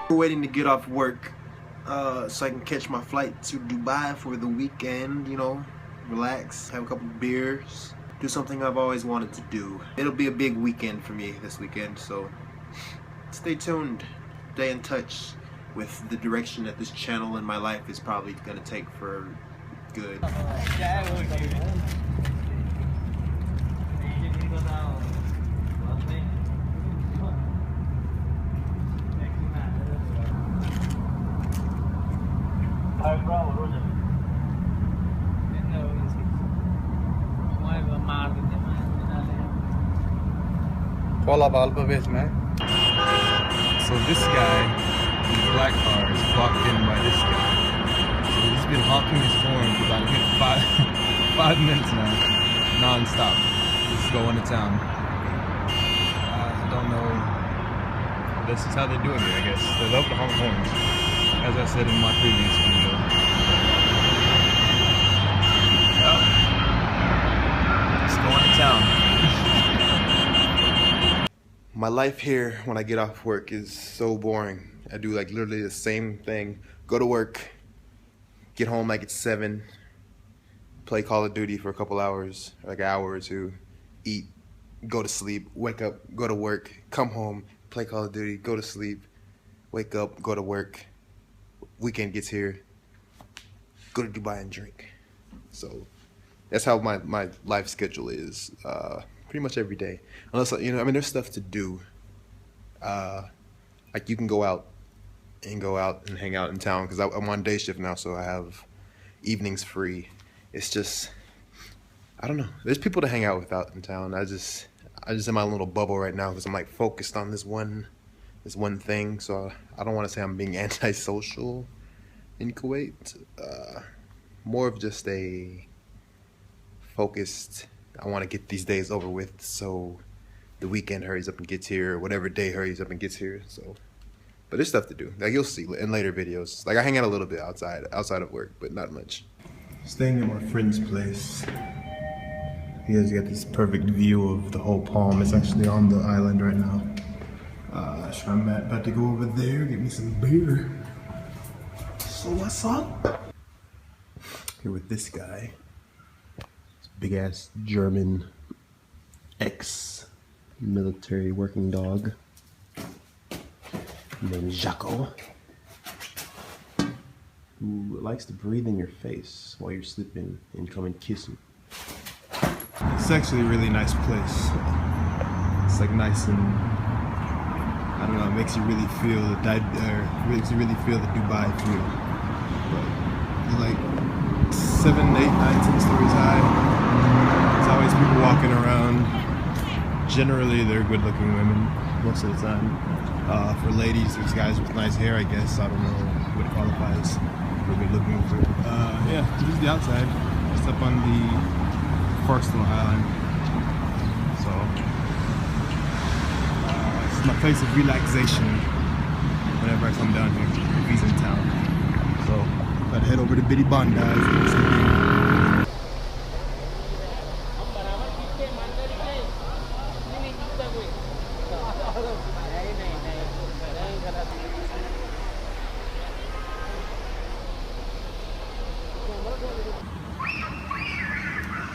We're waiting to get off work so I can catch my flight to Dubai for the weekend, you know, relax, have a couple beers, do something I've always wanted to do. It'll be a big weekend for me this weekend, so stay tuned, stay in touch with the direction that this channel and my life is probably going to take for good. So this guy, in the black car, is blocked in by this guy. So he's been honking his horn for about a good 5 minutes now, non-stop. Just going to town. I don't know. This is how they do it here, I guess. They love to honk horns, as I said in my previous video. Well, just going to town. My life here when I get off work is so boring. I do like literally the same thing. Go to work, get home like it's 7, play Call of Duty for a couple hours, like an hour or two, eat, go to sleep, wake up, go to work, come home, play Call of Duty, go to sleep, wake up, go to work, weekend gets here, go to Dubai and drink. So that's how my life schedule is. Pretty much every day, unless, you know, I mean, there's stuff to do. Like you can go out and hang out in town because I'm on day shift now, so I have evenings free. It's just, I don't know. There's people to hang out with out in town. I just in my little bubble right now because I'm like focused on this one thing. So I don't want to say I'm being antisocial in Kuwait. More of just a focused. I want to get these days over with so the weekend hurries up and gets here, or whatever day hurries up and gets here. So, but there's stuff to do. Like you'll see in later videos. Like I hang out a little bit outside of work, but not much. Staying at my friend's place. He has got this perfect view of the whole palm. It's actually on the island right now. So I'm about to go over there, get me some beer. So what's up? Here with this guy. Big ass German ex-military working dog named Jaco, who likes to breathe in your face while you're sleeping and come and kiss you. It's actually a really nice place. It's like nice and, I don't know, it makes you really feel the Dubai feel. But like 7, 8, 9, 10 stories high. There's always people walking around. Generally, they're good-looking women most of the time. For ladies, there's guys with nice hair, I guess. I don't know what qualifies for good-looking. Yeah, this is the outside. Just up on the first little island. So, this is my place of relaxation whenever I come down here if he's in town. So, gotta head over to Bitty Bondi.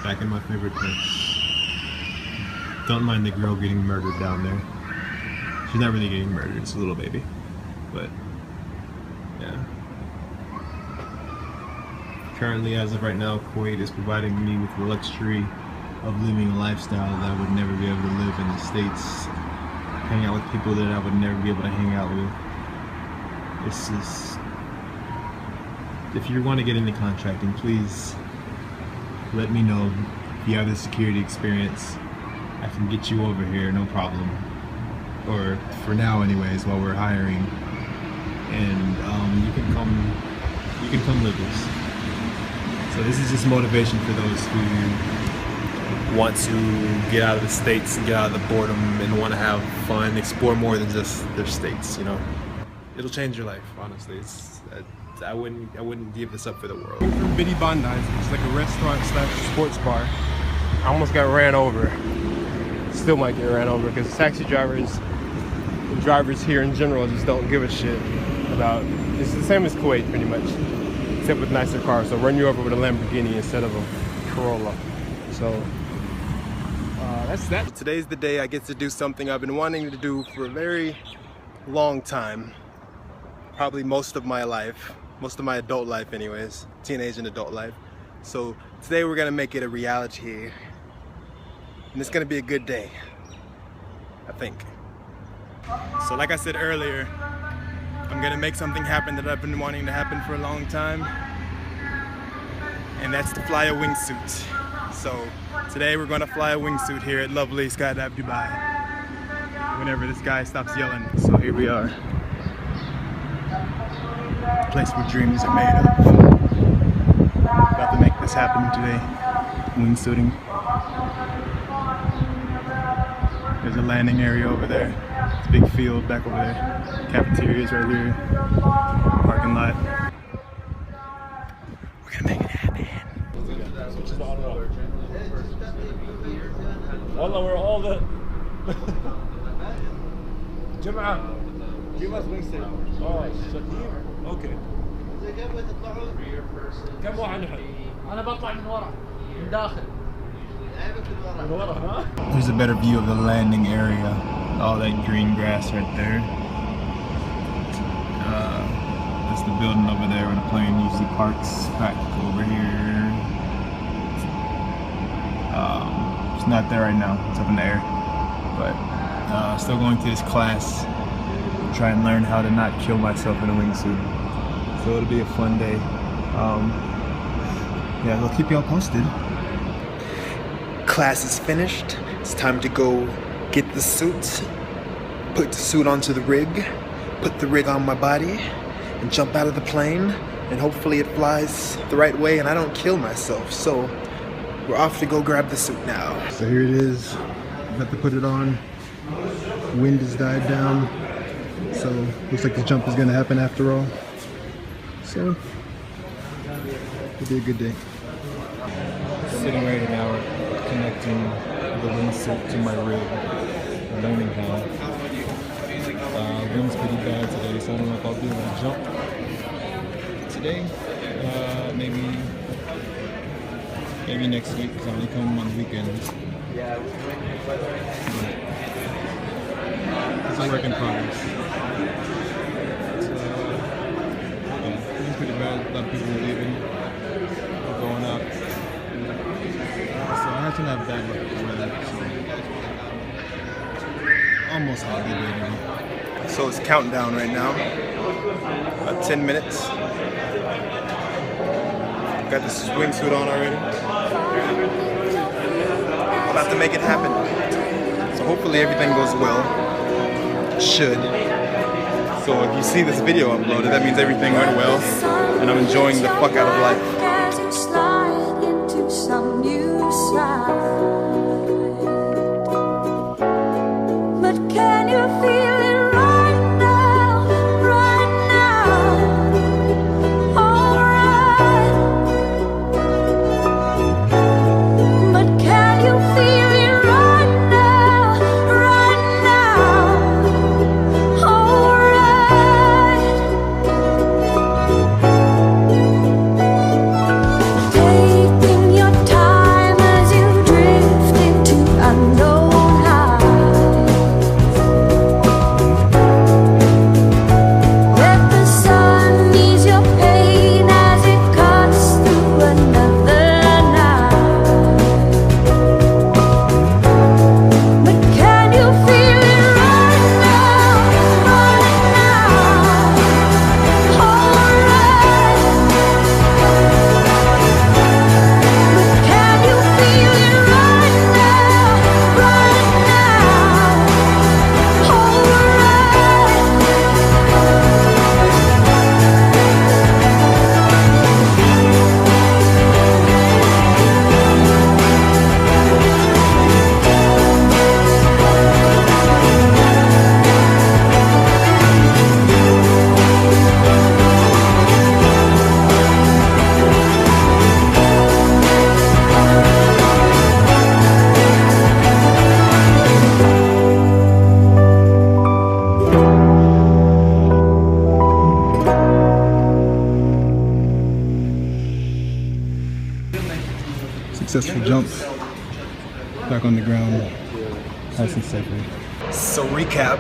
Back in my favorite place. Don't mind the girl getting murdered down there. She's not really getting murdered, it's a little baby. But, yeah. Currently, as of right now, Kuwait is providing me with the luxury of living a lifestyle that I would never be able to live in the States. Hang out with people that I would never be able to hang out with. It's just, if you want to get into contracting, please let me know. If you have the security experience, I can get you over here, no problem. Or for now anyways, while we're hiring. And you can come live with us. So this is just motivation for those who want to get out of the States and get out of the boredom and want to have fun, explore more than just their states, you know. It'll change your life, honestly. I wouldn't give this up for the world. I'm from Bitty Bondi, it's like a restaurant / sports bar. I almost got ran over. Still might get ran over because taxi drivers the drivers here in general just don't give a shit about. It's the same as Kuwait pretty much, except with nicer cars. So run you over with a Lamborghini instead of a Corolla. So that's that. Today's the day I get to do something I've been wanting to do for a very long time. Probably most of my life, most of my adult life anyways, teenage and adult life. So today we're gonna make it a reality, and it's gonna be a good day, I think. So like I said earlier, I'm gonna make something happen that I've been wanting to happen for a long time, and that's to fly a wingsuit. So today we're gonna fly a wingsuit here at lovely Skydive Dubai, whenever this guy stops yelling. So here we are. The place where dreams are made of. About to make this happen today. Wingsuiting. There's a landing area over there. It's a big field back over there. Cafeterias right here. Parking lot. We're gonna make it happen. Wallah, we're all the جماعة give us wingsuit. Oh, شكيب. Okay. كم واحد نحن؟ أنا بطلع من ورا من داخل. من ورا ها؟ Here's a better view of the landing area. All that green grass right there. That's the building over there where the plane usually parks. Back over here. It's not there right now. It's up in the air. But still going to this class. Try and learn how to not kill myself in a wingsuit. So it'll be a fun day. Yeah, I'll keep y'all posted. Class is finished. It's time to go get the suit, put the suit onto the rig, put the rig on my body, and jump out of the plane. And hopefully it flies the right way and I don't kill myself. So we're off to go grab the suit now. So here it is. About to put it on. Wind has died down. So looks like the jump is gonna happen after all. So it'll be a good day. Sitting right now, connecting the wingsuit to my rig, learning how. Wind's pretty bad today, so I don't know if I'll be able to jump today. Maybe next week, because I'm only coming on the weekends. It's a work in progress. It's pretty bad. A lot of people are leaving, going out. So I have to have bad luck with that. So almost had a good day today. So it's countdown right now. About 10 minutes. Got this wingsuit on already. About to make it happen. So hopefully everything goes well. Should. So if you see this video uploaded, that means everything went well, and I'm enjoying the fuck out of life. But can you feel it right now, right now? Alright. But can you feel it right now, right now? Alright. Taking your time as you drift into unknown heights. Nice and safe. So recap,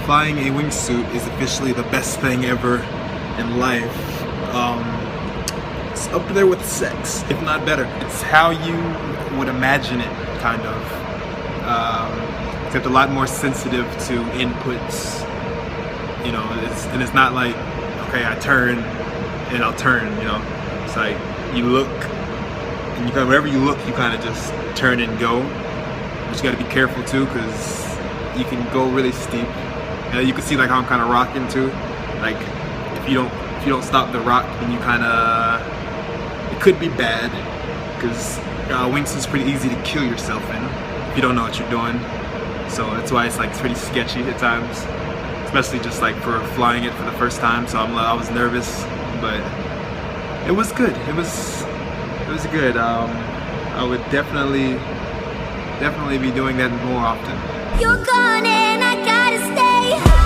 flying a wingsuit is officially the best thing ever in life. It's up there with sex, if not better. It's how you would imagine it, kind of. Except a lot more sensitive to inputs. You know, it's not like, okay, I turn and I'll turn, you know. It's like you look and you kind of, wherever you look, you kind of just turn and go. But you got to be careful too, because you can go really steep. And you can see like how I'm kind of rocking too. Like if you don't stop the rock, then you kind of, it could be bad, because wingsuit's pretty easy to kill yourself in if you don't know what you're doing. So that's why it's like pretty sketchy at times, especially just like for flying it for the first time. So I was nervous, but it was good. It was good. I would definitely be doing that more often. You're gone and I gotta stay.